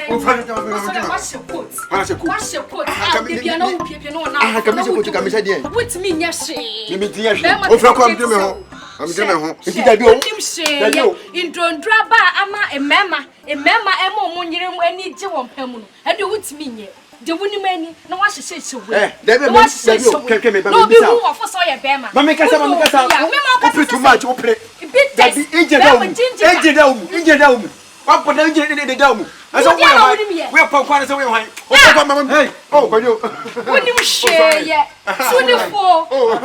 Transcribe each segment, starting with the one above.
Wash your coat. Wash your coat. Piano. Ah, kamisa dia. With me nyashe. Me dia she. O fra ko am me ho. Am me ho. Ifi da bi o. Indrondra ba ama emema emo munyire mu ani gye won pam no. E de with me nye. De woni mani na wa hye hye we. Da bi o keke me ba me bisa. No bi hu ofo so ye bema. Mama kasa. O too much o pre. Da bi inje da o mu. What put the engine in the dome? I said, we are for so we wine. Hey, oh, but you wouldn't share yet. Soon before. Oh,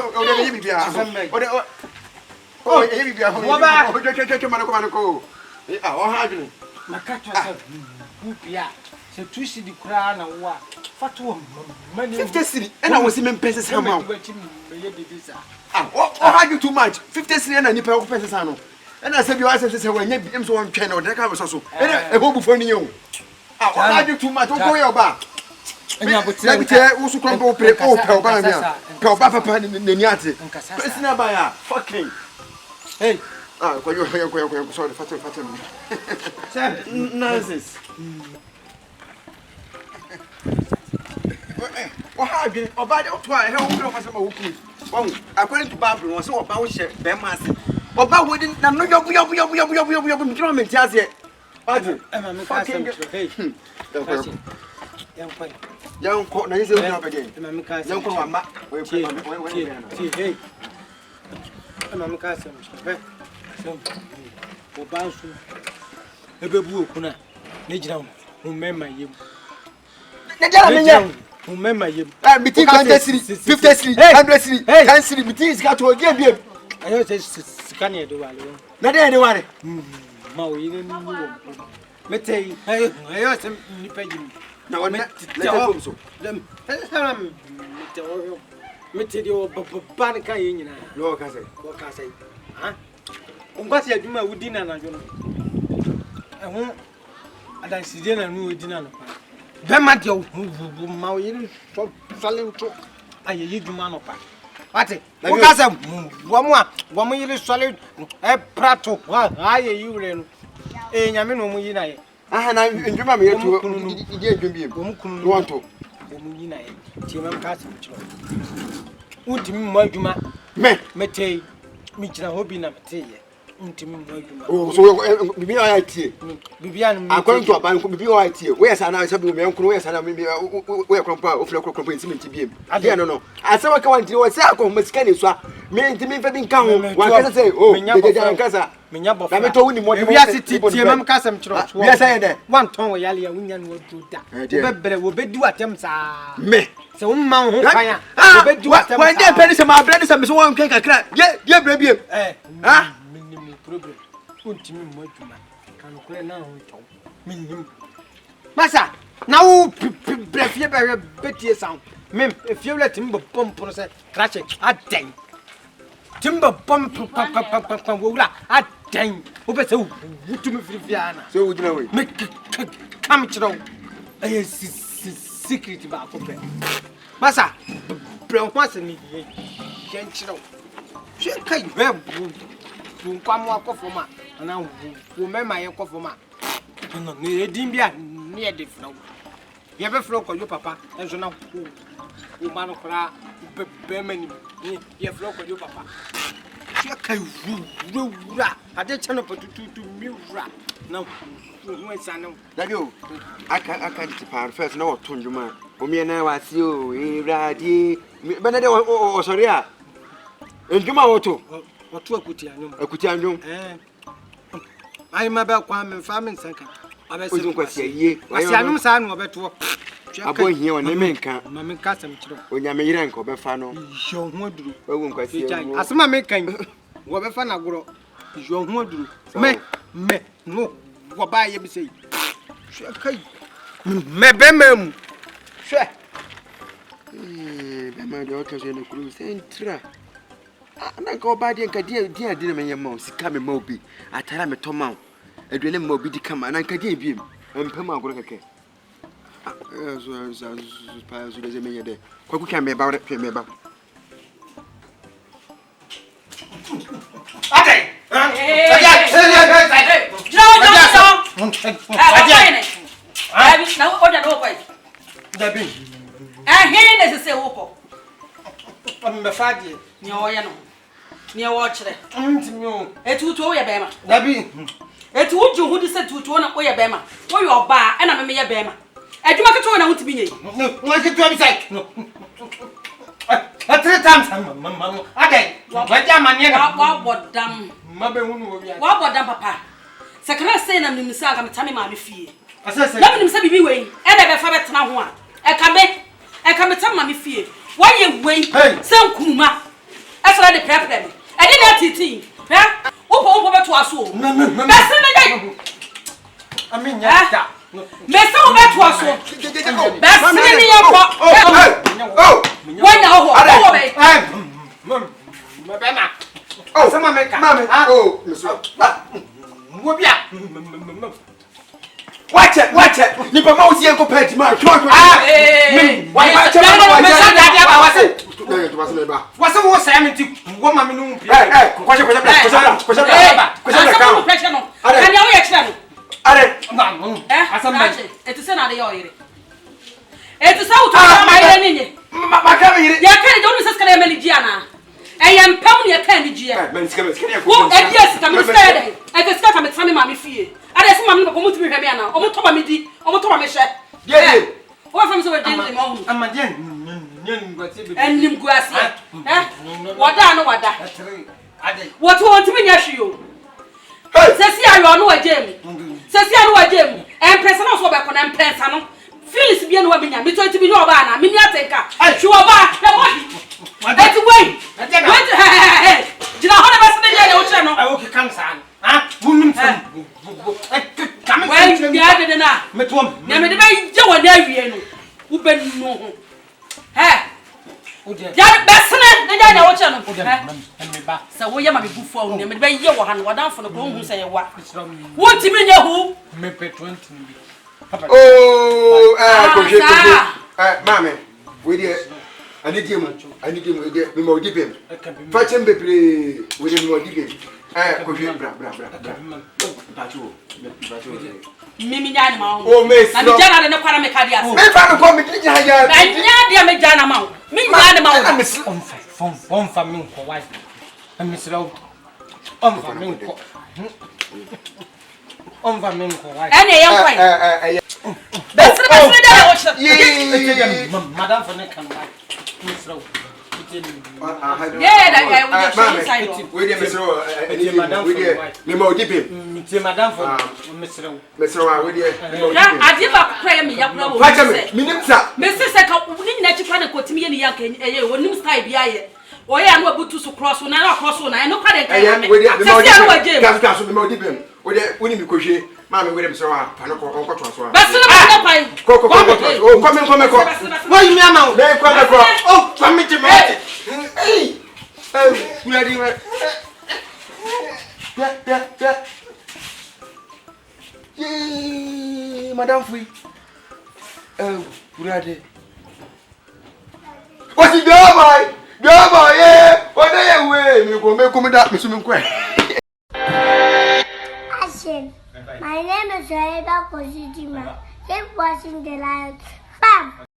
so two city crown and what? Fatu money 50 city, and I was in pesos somehow. Ah, oh, you too much. 50 city and a nipple of pesos. And I said, you asked us when you became so one channel, that was also a hope for you. I do too much, don't go your back. And I would say, also come to play Pelbania, Pelbapa in the Niati. It's not by a fucking. Hey, when you're sorry, Fatima. Nonsense. What have you about your twine? How long was according to Barbara, was so about Bemas. Oba wouldn't na no yobu me tiase. Adi. Hey. Yanko na yese una begin. Yanko mama. Hey. Mama ka sem. Oba so. Ebebu okuna. Ne gina ho mema yem. Ne gina me ho mema yem. Ah, miti 50 city, 100 city, 10 city, miti is got to again be. Ayo say can you do wale? Na dey anywhere. Ma o yire ni wo. Metei. Ayo sem ni pejim. Na wona na so. Dem. Metei di o ban kan ye nyina. Lo ka say. Ko ka say. Ha? Ongwase adwuma wudi na najo no. Ehun adansidie na nu wudi na no. Bema de o ma o yire so nto. Ayeyi dwuma no pa. Ate, ukasa wamu yiri solid prato aye yiwre no nyame no mu yi na ye aha na ndwuma me yetu ide ndwum biem kunu no wanto mu yi na ye ti mam ka sam chiro untimi mu adwuma metei mi kira hobi na metei ye untimi mu adwuma oh so bibi ayi tie bibi anu according to aban ko bibi ayi tie we yesa na sabu me nkunu we yesa na me we krompa ofle krompa nti biem ade no asawa ka wanti we say akọ masika ne so a me ntimi fa bi nka ho wa kasa say oh de kasa menya bofa na me to woni mo we ase tie mam ka sam chiro we yesa de wan ton we yale ya wunya no oduda wo bebere wo bedi watem sa me se wo man ho kan ya wo bedi watem sa when dey peni se ma brand se me so wan kan kakra ye bra biem ha problem untimi mu adwuma kan kure na ho tɔw minnim masa na wo brefie bɛhwɛ betie sound mem efie wla timba pompo se krache adan timba pompo pam wo wla adan wo bɛ se wutumi firifia na so wo gina we me kam kyerɛw ɛyɛ secret ba ko pɛ masa brɛ ho ase ni ye kyerɛw hwɛ kai bɛ kwamo akofoma na wo mema ye kofoma no ne edin bia ne ye de fro ye be fro ko yo papa enso na wo ma no kra be mani ye fro ko yo papa hwe kai wura ade chano patutu mi wura na wo nsane dadio aka ti par first na wo tonjuma o mi na wasi o iradi be na de o sorry a enjuma wo to otu akuti anjum ai ma ba kwa me fa me nsanka abese kwasi aye wasi anum sa no obeto abo hie wona me nka ma me nka sam kiro onyame yire nka obefa no jo ho aduru wawu kwasi asema me kan wo befa na goro jo ho aduru me no wo ba ye bi sei hwe kai me be mem hwe be ma de o to se no kru sentra na ko ba de nka dia na me yema o sika me ma obi atara me to ma aduane ma obi di kama na nka dia biem empem agoro keke so pa so de me yede kwa ku kan me ba re me ba Abi na o da no ko. Dabi. He ne se wo ko. Me faje. Ni o ye no. Ni e wo kire. Ntimi o. Etutu o ye be ma. Dabi. Etu uju hu di se tutu na o ye be ma. Wo ye oba e na me ye be ma. Adwuma keto na hutimi nyei. Wọ́n ti tó mi sẹ́. 3 times. Adé. Wọ́n jẹ́ àmàlẹ́ náà. Wa bodam. Mabẹ́ hunu wo bi. Wa bodam papa. Sekana say na nim sa ka metame ma me fie. Asese. Na nim sa bibi wei. E na be fa betena ho a. E ka metame ma me fie. Wa ye wei. Se nkunuma. E so de prepare me. E de na titi. Ha? Wo beto aso. Bese ne dai. Ami nya. Mesa wo beto aso. Bese ne ye ko. Oh. Wanya ho. Wo be. Mabema. Oh, sama meka. Mame. Oh, Monsieur. Wo bia. Watch it. Ni pa ma usi enko pet ma. Wase wo sa me ti wo ma me no mpia. Kwasha. Kan ya wo ye kira no. Are. Asamba. Etu se na de yo yire. Etu sa uto ma yire ni nye. Ma ka me yire. Ya kan de onu se skala emeli ji ana. Eyem pam ne kan di ji e. Man skama skama. Wo e di esi ka me skala de. E ke skala ka me tame ma me fie. Ade se ma me ko mutumi hwe me ana. O mo to ba me di. O mo to ba me hwe. Ye. Wo fam se we di ni mo hu. Amaje nyen ngwati be. Enim guase. Wada no wada. Ade. Wo to won timi nya hwe o. Sesi ayo no wajem. Sesi anu wajem. Empresa no so be ko na empresa no. Phyllis bia no wa menya. Me to timi no oba na. Me ni atenka. Hwe oba. Na mo. Eti wei. Wait. Jina ho na bese de ye wo kire no. Awo ke kan san. Ha? Wunum sam. Wei bia de na. Metom. Na me de ba je wo na awie no. Wo be no ho. Ya bese na ja na wo kire no. Me ba. Sa wo ye ma me bufu awu na me de ba ye wo ha no wadanfo no ko hu se ye wa. Wo timi nya hu. Me pe 20 bi. Oh, koje. Mame. We dey anidiem ide me mo dipem. Fachem bebre we dey mo dipem. Koje bra. Bacho. Mimi nya ni ma hu. Oh, me. Na me jana ne kwara me ka dia. Me fa no ko me di nya ya. Na nya dia me jana ma hu. Mi nya ni ma hu. On fa mi ko wai. Amisrawo. On fa mi ko. On va men ko wai. Ene ye kwai. Bese da wo chira. Madam for ne kan wai. Amisrawo. Yeah, that guy with the side. We dey Mesro we dey me mo dipem. Ti madam for Amisrawo. Mesro we dey. Na ade ba kra me ya kra wo. Fachem minim sa. Me se ka ni nyina chikwa na kotimi ye ni yanka eye wonim style bia ye. Oye anu abutu so cross na cross na eno kwa de kan me. Se anu wajem. Gas me mo dipem. We dey woni mi kohwe. Mama we dey Mesro a pa no ko onko to so a. Bese na kwai. Ko. Oh, come ko. Why me ama? Dey come ko. Oh, come to me. Hey. We are doing Yeah. Yee, Madam Free. We are there. What's it do, boy? Yeah. What are you way? Me go make come that me swimming quite. Action. My name is Zoeba Kosijima. Keep watching the light. Bam!